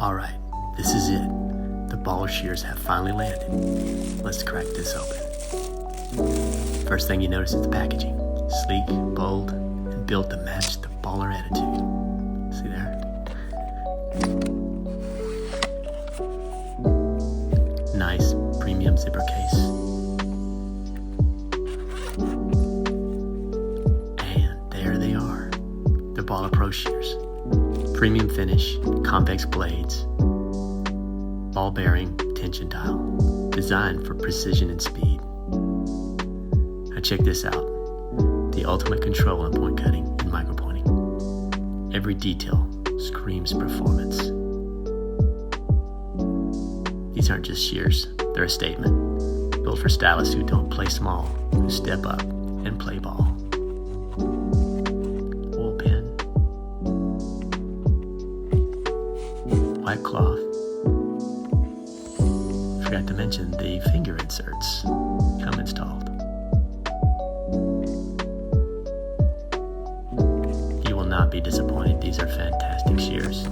Alright, this is it. The Ballr shears have finally landed. Let's crack this open. First thing you notice is the packaging. Sleek, bold, and built to match the Ballr attitude. See there? Nice premium zipper case. And there they are. The Ballr Pro Shears. Premium finish, convex blades, ball bearing tension dial, designed for precision and speed. Now check this out, the ultimate control on point cutting and micro pointing. Every detail screams performance. These aren't just shears, they're a statement, built for stylists who don't play small, who step up and play ball. Wool pen, white cloth. Forgot to mention the finger inserts come installed. You will not be disappointed. These are fantastic shears.